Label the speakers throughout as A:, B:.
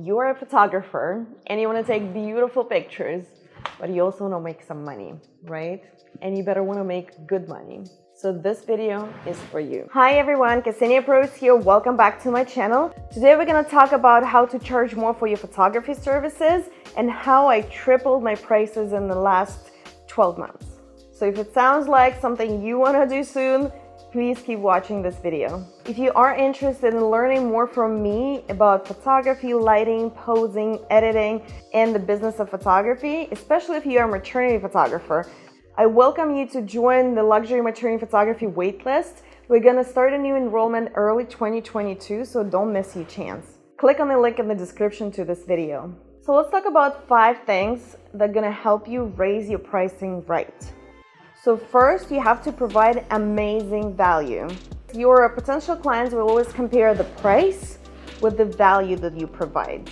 A: you're a photographer and you want to take beautiful pictures, but you also want to make some money, right? And you better want to make good money. So this video is for you. Hi everyone, Ksenia Pros here. Welcome back to my channel. Today we're going to talk about how to charge more for your photography services and how I tripled my prices in the last 12 months. So if it sounds like something you want to do soon, please keep watching this video. If you are interested in learning more from me about photography, lighting, posing, editing, and the business of photography, especially if you are a maternity photographer, I welcome you to join the luxury maternity photography waitlist. We're gonna start a new enrollment early 2022, so don't miss your chance. Click on the link in the description to this video. So let's talk about 5 things that are gonna help you raise your pricing right. So first, you have to provide amazing value. Your potential clients will always compare the price with the value that you provide.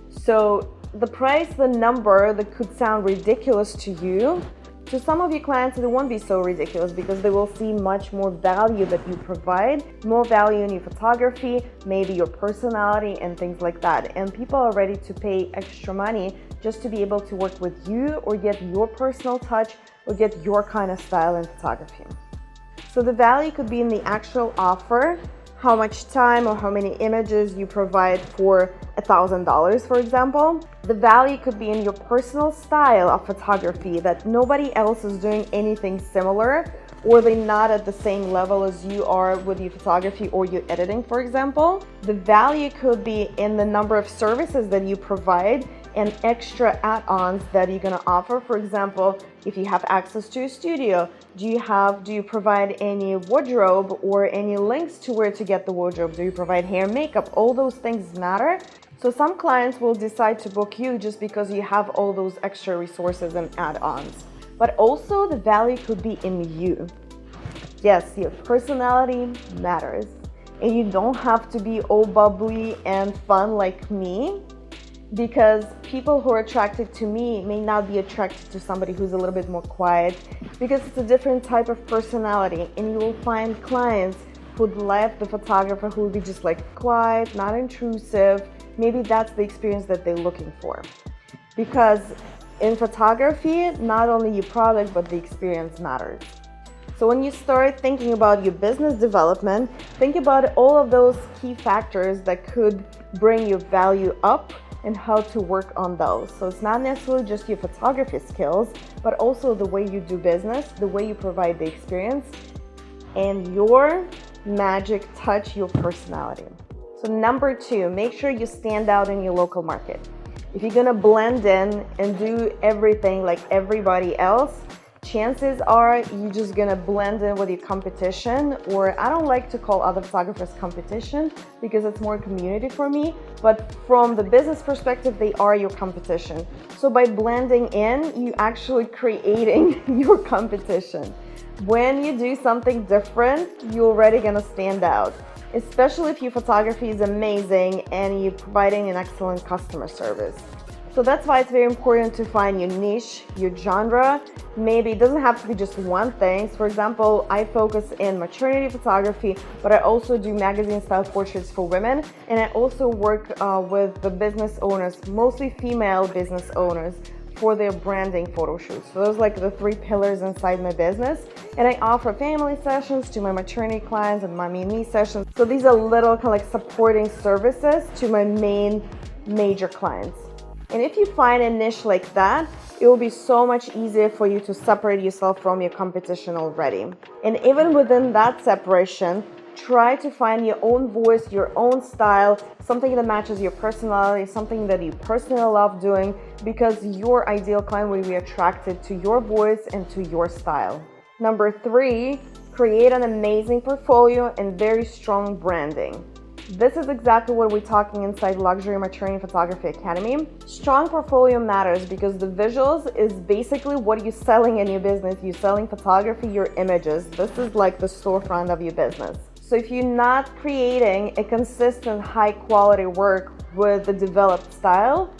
A: So the price, the number that could sound ridiculous to you, to some of your clients it won't be so ridiculous because they will see much more value that you provide, more value in your photography, maybe your personality and things like that. And people are ready to pay extra money just to be able to work with you or get your personal touch or get your kind of style in photography. So the value could be in the actual offer, how much time or how many images you provide for $1,000, for example. The value could be in your personal style of photography, that nobody else is doing anything similar, or they're not at the same level as you are with your photography or your editing, for example. The value could be in the number of services that you provide and extra add-ons that you're gonna offer. For example, if you have access to a studio, do you provide any wardrobe or any links to where to get the wardrobe? Do you provide hair and makeup? All those things matter. So some clients will decide to book you just because you have all those extra resources and add-ons. But also the value could be in you. Yes, your personality matters. And you don't have to be all bubbly and fun like me, because people who are attracted to me may not be attracted to somebody who's a little bit more quiet, because it's a different type of personality. And you will find clients who'd love the photographer who will be just like quiet, not intrusive. Maybe that's the experience that they're looking for. Because in photography, not only your product, but the experience matters. So when you start thinking about your business development, think about all of those key factors that could bring your value up and how to work on those. So it's not necessarily just your photography skills, but also the way you do business, the way you provide the experience, and your magic touch, your personality. So number 2, make sure you stand out in your local market. If you're gonna blend in and do everything like everybody else, chances are you're just gonna blend in with your competition, or I don't like to call other photographers competition because it's more community for me, but from the business perspective, they are your competition. So by blending in, you actually creating your competition. When you do something different, you're already gonna stand out, especially if your photography is amazing and you're providing an excellent customer service. So that's why it's very important to find your niche, your genre. Maybe it doesn't have to be just one thing. For example, I focus in maternity photography, but I also do magazine style portraits for women. And I also work with the business owners, mostly female business owners, for their branding photo shoots. So those are like the 3 pillars inside my business. And I offer family sessions to my maternity clients and mommy and me sessions. So these are little kind of like supporting services to my major clients. And if you find a niche like that, it will be so much easier for you to separate yourself from your competition already. And even within that separation, try to find your own voice, your own style, something that matches your personality, something that you personally love doing, because your ideal client will be attracted to your voice and to your style. Number 3, create an amazing portfolio and very strong branding. This is exactly what we're talking inside Luxury Maternity Photography Academy. Strong portfolio matters because the visuals is basically what you're selling in your business. You're selling photography, your images. This is like the storefront of your business. So if you're not creating a consistent high quality work with the developed style,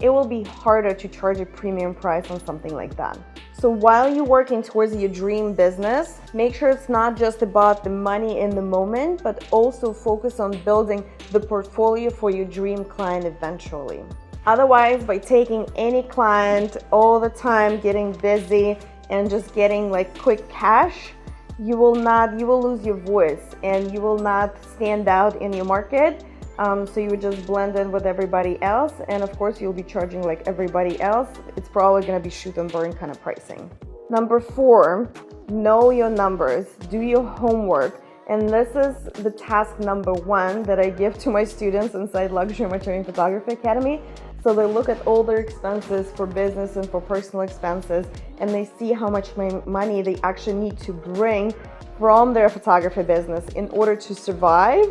A: it will be harder to charge a premium price on something like that. So while you're working towards your dream business, make sure it's not just about the money in the moment, but also focus on building the portfolio for your dream client eventually. Otherwise, by taking any client all the time, getting busy and just getting like quick cash, you will lose your voice and you will not stand out in your market. So you would just blend in with everybody else, and of course you'll be charging like everybody else. It's probably going to be shoot and burn kind of pricing. Number 4, know your numbers, do your homework. And this is the task number 1 that I give to my students inside Luxury Maternity Photography Academy. So they look at all their expenses for business and for personal expenses, and they see how much money they actually need to bring from their photography business in order to survive.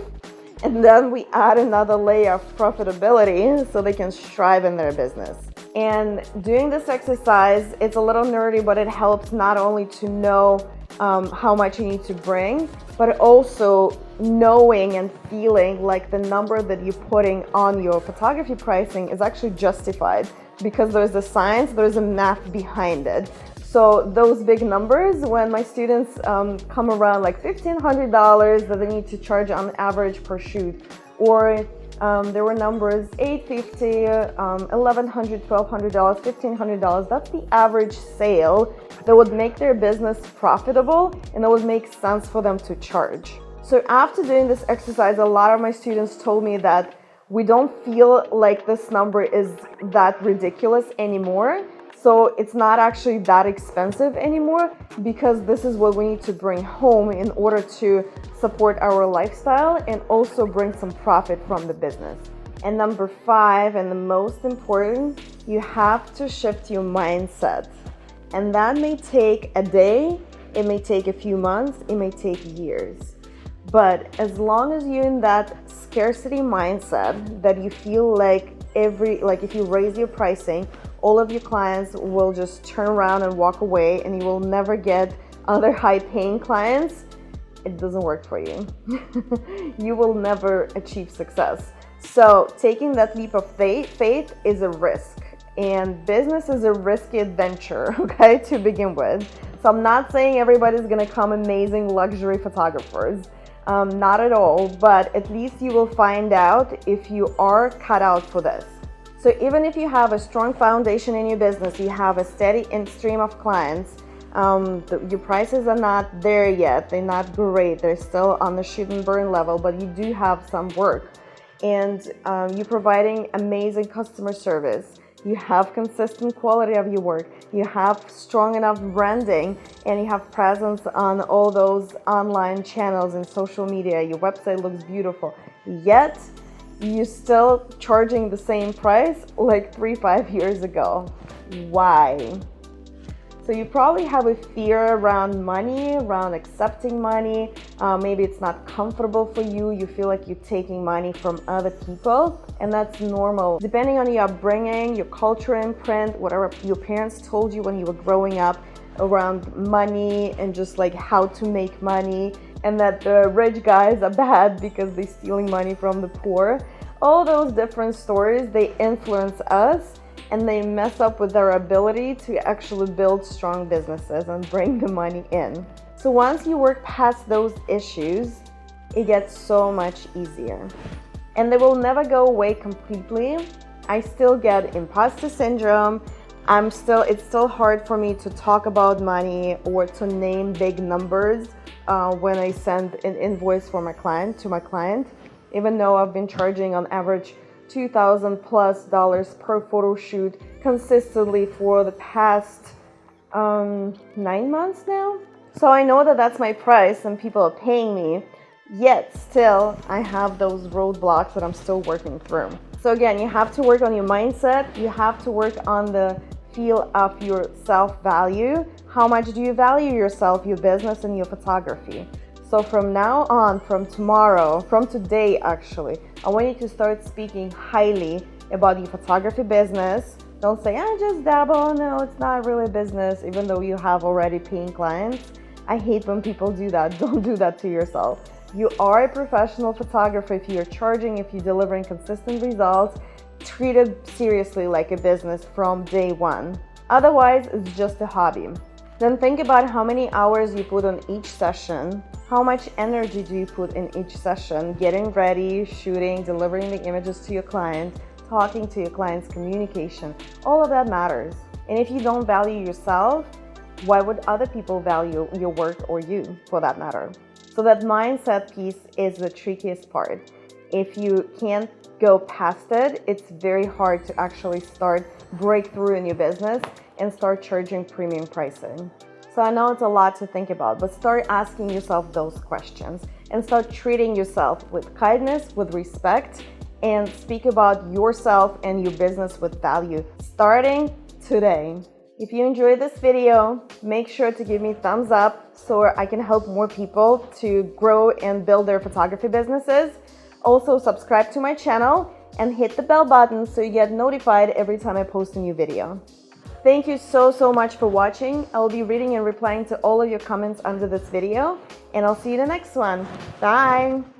A: And then we add another layer of profitability so they can strive in their business. And doing this exercise, it's a little nerdy, but it helps not only to know how much you need to bring, but also knowing and feeling like the number that you're putting on your photography pricing is actually justified, because there's a science, there's a math behind it. So those big numbers, when my students come around like $1,500 that they need to charge on average per shoot, or there were numbers $850, $1,100, $1,200, $1,500. That's the average sale that would make their business profitable and that would make sense for them to charge. So after doing this exercise, a lot of my students told me that we don't feel like this number is that ridiculous anymore. So it's not actually that expensive anymore, because this is what we need to bring home in order to support our lifestyle and also bring some profit from the business. And number 5, and the most important, you have to shift your mindset. And that may take a day, it may take a few months, it may take years. But as long as you're in that scarcity mindset that you feel like if you raise your pricing, all of your clients will just turn around and walk away and you will never get other high-paying clients, it doesn't work for you. You will never achieve success. So taking that leap of faith is a risk, and business is a risky adventure, okay, to begin with. So I'm not saying everybody's gonna come amazing luxury photographers, not at all, but at least you will find out if you are cut out for this. So even if you have a strong foundation in your business, you have a steady stream of clients, your prices are not there yet, they're not great, they're still on the shoot and burn level, but you do have some work, and you're providing amazing customer service, you have consistent quality of your work, you have strong enough branding, and you have presence on all those online channels and social media, your website looks beautiful, yet you're still charging the same price like 3-5 years ago. Why? So you probably have a fear around money, around accepting money. Maybe it's not comfortable for you. You feel like you're taking money from other people, and that's normal. Depending on your upbringing, your cultural imprint, whatever your parents told you when you were growing up around money and just like how to make money, and that the rich guys are bad because they're stealing money from the poor. All those different stories, they influence us and they mess up with our ability to actually build strong businesses and bring the money in. So once you work past those issues, it gets so much easier. And they will never go away completely. I still get imposter syndrome. It's still hard for me to talk about money or to name big numbers when I send an invoice for my client to my client, even though I've been charging on average $2,000+ per photo shoot consistently for the past 9 months now. So I know that that's my price and people are paying me, yet still I have those roadblocks that I'm still working through. So again, you have to work on your mindset, you have to work on the feel of your self-value. How much do you value yourself, your business, and your photography? So from now on, from tomorrow, from today actually, I want you to start speaking highly about your photography business. Don't say, I just dabble, no, it's not really a business, even though you have already paying clients. I hate when people do that. Don't do that to yourself. You are a professional photographer if you're charging, if you're delivering consistent results. Treat it seriously like a business from day one. Otherwise, it's just a hobby. Then think about how many hours you put on each session. How much energy do you put in each session? Getting ready, shooting, delivering the images to your client, talking to your clients, communication. All of that matters. And if you don't value yourself, why would other people value your work or you, for that matter? So that mindset piece is the trickiest part. If you can't go past it, it's very hard to actually break through in your business and start charging premium pricing. So I know it's a lot to think about, but start asking yourself those questions and start treating yourself with kindness, with respect, and speak about yourself and your business with value, starting today. If you enjoyed this video, make sure to give me a thumbs up so I can help more people to grow and build their photography businesses. Also, subscribe to my channel and hit the bell button so you get notified every time I post a new video. Thank you so much for watching. I will be reading and replying to all of your comments under this video, and I'll see you in the next one. Bye!